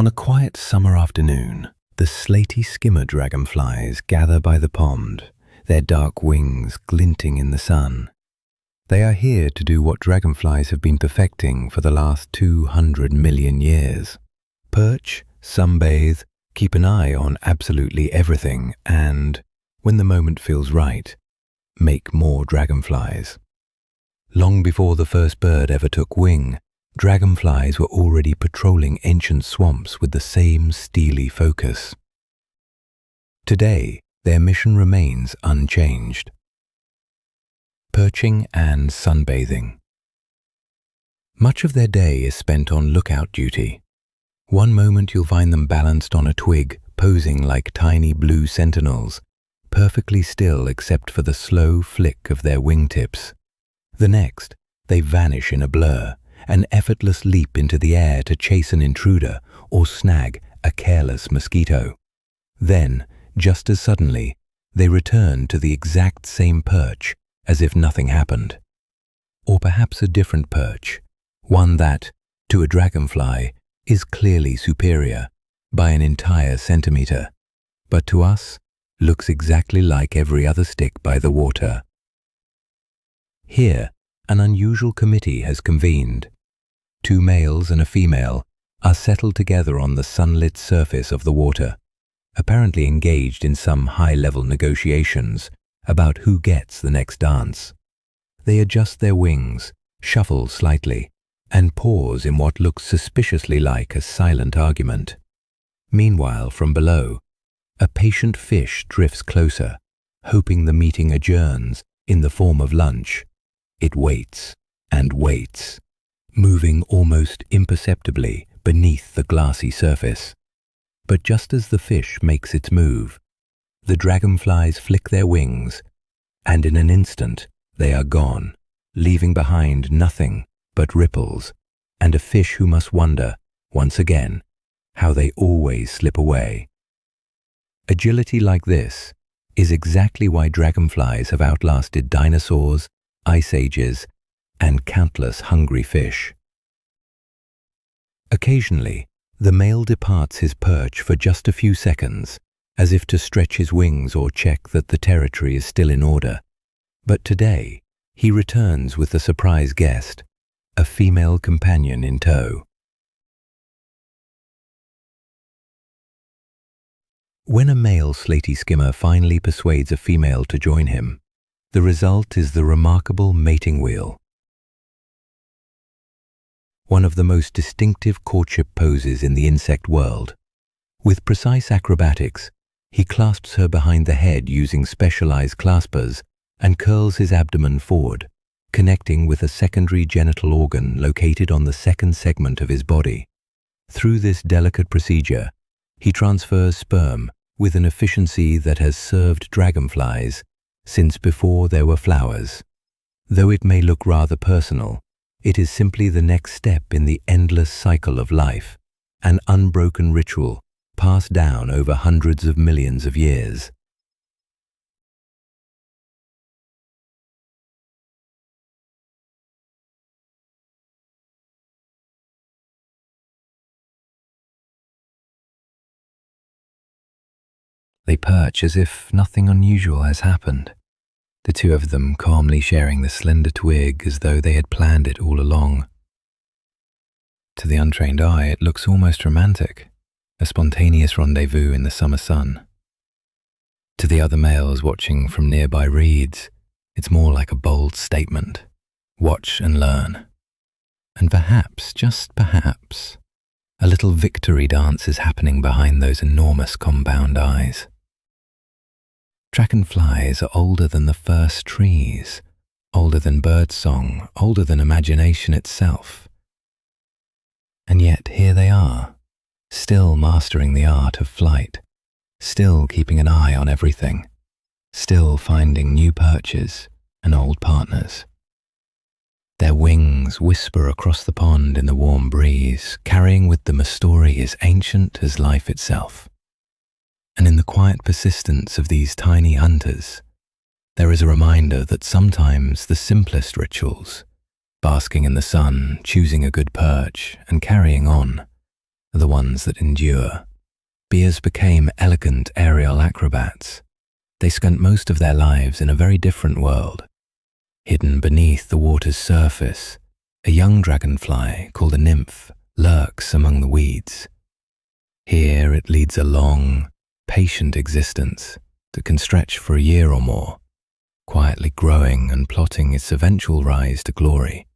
On a quiet summer afternoon, the Slaty Skimmer dragonflies gather by the pond, their dark wings glinting in the sun. They are here to do what dragonflies have been perfecting for the last 200 million years. Perch, sunbathe, keep an eye on absolutely everything, and, when the moment feels right, make more dragonflies. Long before the first bird ever took wing, dragonflies were already patrolling ancient swamps with the same steely focus. Today, their mission remains unchanged. Perching and sunbathing. Much of their day is spent on lookout duty. One moment you'll find them balanced on a twig, posing like tiny blue sentinels, perfectly still except for the slow flick of their wingtips. The next, they vanish in a blur, an effortless leap into the air to chase an intruder or snag a careless mosquito. Then, just as suddenly, they return to the exact same perch as if nothing happened. Or perhaps a different perch, one that, to a dragonfly, is clearly superior by an entire centimeter, but to us, looks exactly like every other stick by the water. Here, an unusual committee has convened. 2 males and a female are settled together on the sunlit surface of the water, apparently engaged in some high-level negotiations about who gets the next dance. They adjust their wings, shuffle slightly, and pause in what looks suspiciously like a silent argument. Meanwhile, from below, a patient fish drifts closer, hoping the meeting adjourns in the form of lunch. It waits and waits, moving almost imperceptibly beneath the glassy surface. But just as the fish makes its move, the dragonflies flick their wings, and in an instant they are gone, leaving behind nothing but ripples, and a fish who must wonder, once again, how they always slip away. Agility like this is exactly why dragonflies have outlasted dinosaurs, ice ages, and countless hungry fish. Occasionally, the male departs his perch for just a few seconds, as if to stretch his wings or check that the territory is still in order. But today, he returns with the surprise guest, a female companion in tow. When a male Slaty skimmer finally persuades a female to join him, the result is the remarkable mating wheel. One of the most distinctive courtship poses in the insect world. With precise acrobatics, he clasps her behind the head using specialized claspers and curls his abdomen forward, connecting with a secondary genital organ located on the second segment of his body. Through this delicate procedure, he transfers sperm with an efficiency that has served dragonflies since before there were flowers. Though it may look rather personal, it is simply the next step in the endless cycle of life, an unbroken ritual passed down over hundreds of millions of years. They perch as if nothing unusual has happened, the 2 of them calmly sharing the slender twig as though they had planned it all along. To the untrained eye, it looks almost romantic, a spontaneous rendezvous in the summer sun. To the other males watching from nearby reeds, it's more like a bold statement. Watch and learn. And perhaps, just perhaps, a little victory dance is happening behind those enormous compound eyes. Dragonflies are older than the first trees, older than birdsong, older than imagination itself. And yet here they are, still mastering the art of flight, still keeping an eye on everything, still finding new perches and old partners. Their wings whisper across the pond in the warm breeze, carrying with them a story as ancient as life itself. And in the quiet persistence of these tiny hunters, there is a reminder that sometimes the simplest rituals, basking in the sun, choosing a good perch, and carrying on, are the ones that endure. Bears became elegant aerial acrobats. They spent most of their lives in a very different world. Hidden beneath the water's surface, a young dragonfly called a nymph lurks among the weeds. Here it leads a long, patient existence that can stretch for a year or more, quietly growing and plotting its eventual rise to glory.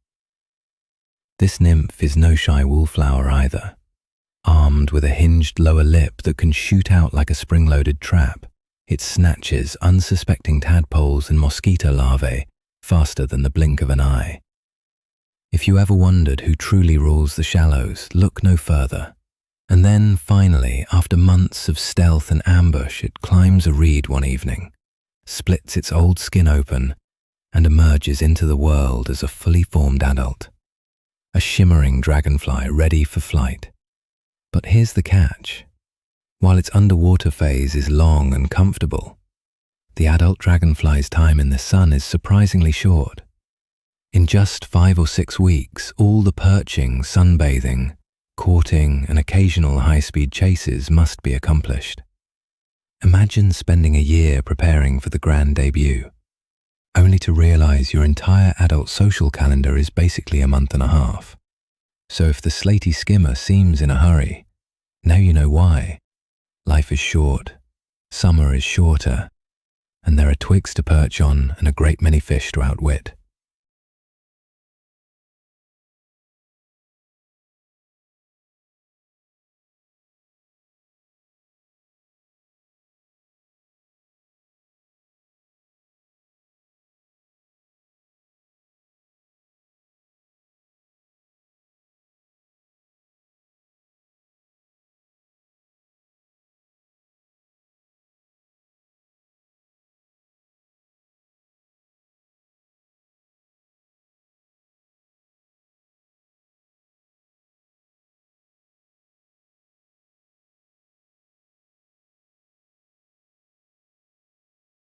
This nymph is no shy wallflower either. Armed with a hinged lower lip that can shoot out like a spring-loaded trap, it snatches unsuspecting tadpoles and mosquito larvae faster than the blink of an eye. If you ever wondered who truly rules the shallows, look no further. And then, finally, after months of stealth and ambush, it climbs a reed one evening, splits its old skin open, and emerges into the world as a fully formed adult. A shimmering dragonfly ready for flight. But here's the catch. While its underwater phase is long and comfortable, the adult dragonfly's time in the sun is surprisingly short. In just 5 or 6 weeks, all the perching, sunbathing, courting, and occasional high-speed chases must be accomplished. Imagine spending a year preparing for the grand debut, only to realize your entire adult social calendar is basically a month and a half. So if the Slaty Skimmer seems in a hurry, now you know why. Life is short, summer is shorter, and there are twigs to perch on and a great many fish to outwit.